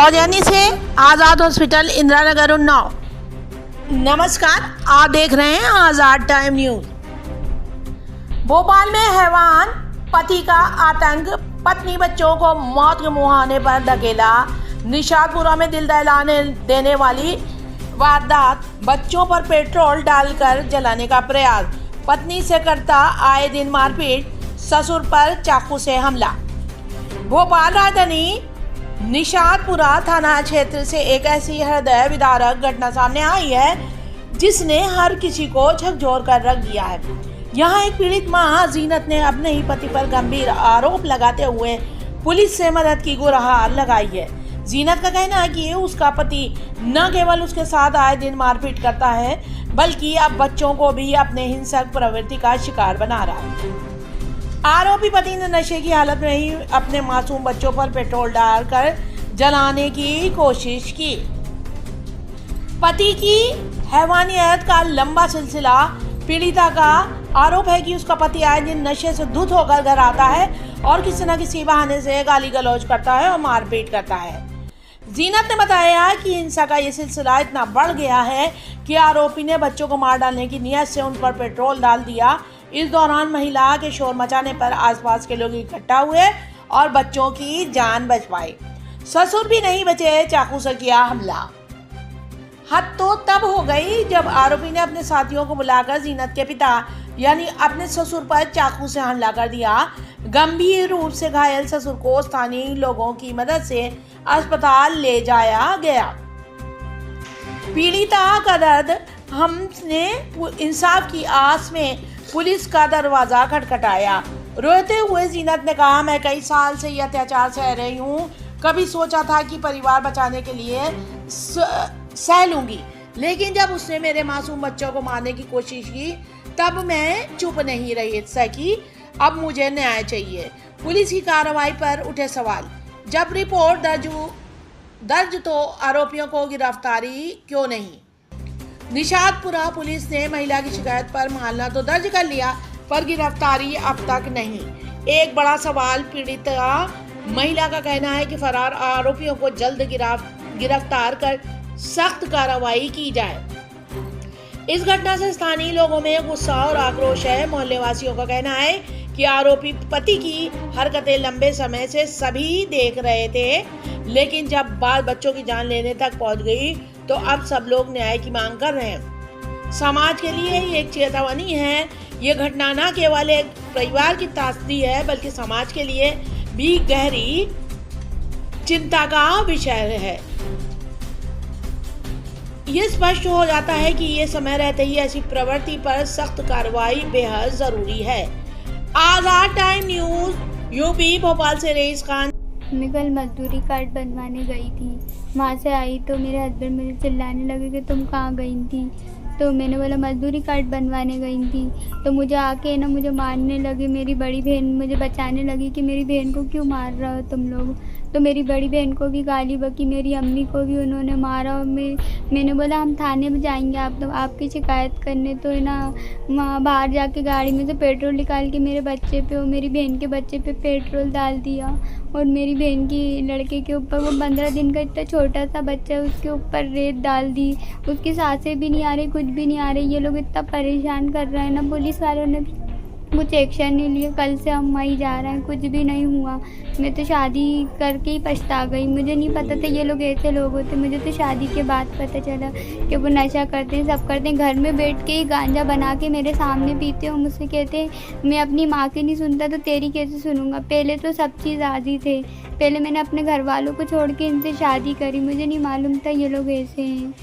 सौजन्य से आज़ाद हॉस्पिटल इंदिरा नगर उन्नाव। नमस्कार, आप देख रहे हैं आज़ाद टाइम न्यूज। भोपाल में हैवान पति का आतंक, पत्नी बच्चों को मौत के मुहाने पर धकेला। निशादपुरा में दिल दहलाने देने वाली वारदात, बच्चों पर पेट्रोल डालकर जलाने का प्रयास, पत्नी से करता आए दिन मारपीट, ससुर पर चाकू से हमला। भोपाल राजधानी निशादपुरा थाना क्षेत्र से एक ऐसी हृदय विदारक घटना सामने आई है जिसने हर किसी को झकझोर कर रख दिया है। यहाँ एक पीड़ित मां जीनत ने अपने ही पति पर गंभीर आरोप लगाते हुए पुलिस से मदद की गुहार लगाई है। जीनत का कहना है कि उसका पति न केवल उसके साथ आए दिन मारपीट करता है बल्कि अब बच्चों को भी अपने हिंसक प्रवृत्ति का शिकार बना रहा है। आरोपी पति ने नशे की हालत में ही अपने मासूम बच्चों पर पेट्रोल डालकर जलाने की कोशिश की। पति की हैवानियत का लंबा सिलसिला। पीड़िता का आरोप है कि उसका पति आए दिन नशे से धुत होकर घर आता है और किसी न किसी बहाने से गाली गलौज करता है और मारपीट करता है। जीनत ने बताया कि हिंसा का ये सिलसिला इतना बढ़ गया है कि आरोपी ने बच्चों को मार डालने की नीयत से उन पर पेट्रोल डाल दिया। इस दौरान महिला के शोर मचाने पर आसपास के लोग इकट्ठा हुए और बच्चों की जान बच पाई। ससुर भी नहीं बचे, चाकू से किया हमला। हद तो तब हो गई जब आरोपी ने अपने साथियों को बुलाकर जीनत के पिता यानी अपने ससुर पर चाकू से हमला कर दिया। गंभीर रूप से घायल ससुर को स्थानीय लोगों की मदद से अस्पताल ले जाया गया। पीड़िता का दर्द, हमने इंसाफ की आस में पुलिस का दरवाजा खटखटाया। रोते हुए जीनत ने कहा, मैं कई साल से ये अत्याचार सह रही हूँ। कभी सोचा था कि परिवार बचाने के लिए सह लूंगी, लेकिन जब उसने मेरे मासूम बच्चों को मारने की कोशिश की तब मैं चुप नहीं रही सकी। अब मुझे न्याय चाहिए। पुलिस की कार्रवाई पर उठे सवाल। जब रिपोर्ट दर्ज तो आरोपियों को गिरफ्तारी क्यों नहीं? निशादपुरा पुलिस ने महिला की शिकायत पर मामला तो दर्ज कर लिया पर गिरफ्तारी अब तक नहीं। एक बड़ा सवाल पीड़ित महिला का कहना है कि फरार आरोपियों को जल्द गिरफ्तार कर सख्त कार्रवाई की जाए। इस घटना से स्थानीय लोगों में गुस्सा और आक्रोश है। मोहल्ले वासियों का कहना है कि आरोपी पति की हरकतें लंबे समय से सभी देख रहे थे, लेकिन जब बाल बच्चों की जान लेने तक पहुंच गई तो अब सब लोग न्याय की मांग कर रहे हैं। समाज के लिए ये एक चेतावनी है। ये घटना न केवल एक परिवार की त्रासदी है बल्कि समाज के लिए भी गहरी चिंता का विषय है। ये स्पष्ट हो जाता है कि ये समय रहते ही ऐसी प्रवृत्ति पर सख्त कार्रवाई बेहद जरूरी है। आज़ाद टाइम न्यूज यूपी भोपाल से रईस खान। मैं कल मजदूरी कार्ड बनवाने गई थी। वहाँ से आई तो मेरे हस्बैंड मुझे चिल्लाने लगे कि तुम कहाँ गई थी। तो मैंने बोला मजदूरी कार्ड बनवाने गई थी। तो मुझे आके मुझे मारने लगे। मेरी बड़ी बहन मुझे बचाने लगी कि मेरी बहन को क्यों मार रहे हो तुम लोग। तो मेरी बड़ी बहन को भी गाली बकी, मेरी अम्मी को भी उन्होंने मारा। और मैंने बोला हम थाने में जाएंगे आपकी शिकायत करने। तो वहाँ बाहर जाके गाड़ी में से पेट्रोल निकाल के मेरे बच्चे पे और मेरी बहन के बच्चे पे पेट्रोल डाल दिया। और मेरी बहन की लड़के के ऊपर, वो 15 दिन का इतना छोटा सा बच्चा है, उसके ऊपर रेत डाल दी। उसकी सांसें भी नहीं आ रही, कुछ भी नहीं आ रही। ये लोग इतना परेशान कर रहे हैं ना, पुलिस वालों ने कुछ एक्शन नहीं लिया। कल से हम वहीं जा रहे हैं, कुछ भी नहीं हुआ। मैं तो शादी करके ही पछता गई। मुझे नहीं पता था ये लोग ऐसे लोग होते। मुझे तो शादी के बाद पता चला कि वो नशा करते हैं, सब करते हैं। घर में बैठ के ही गांजा बना के मेरे सामने पीते हो। मुझसे कहते हैं मैं अपनी माँ की नहीं सुनता तो तेरी कैसे सुनूंगा। पहले तो सब चीज़ आज़ी थे। पहले मैंने अपने घर वालों को छोड़ के इनसे शादी करी। मुझे नहीं मालूम था ये लोग ऐसे हैं।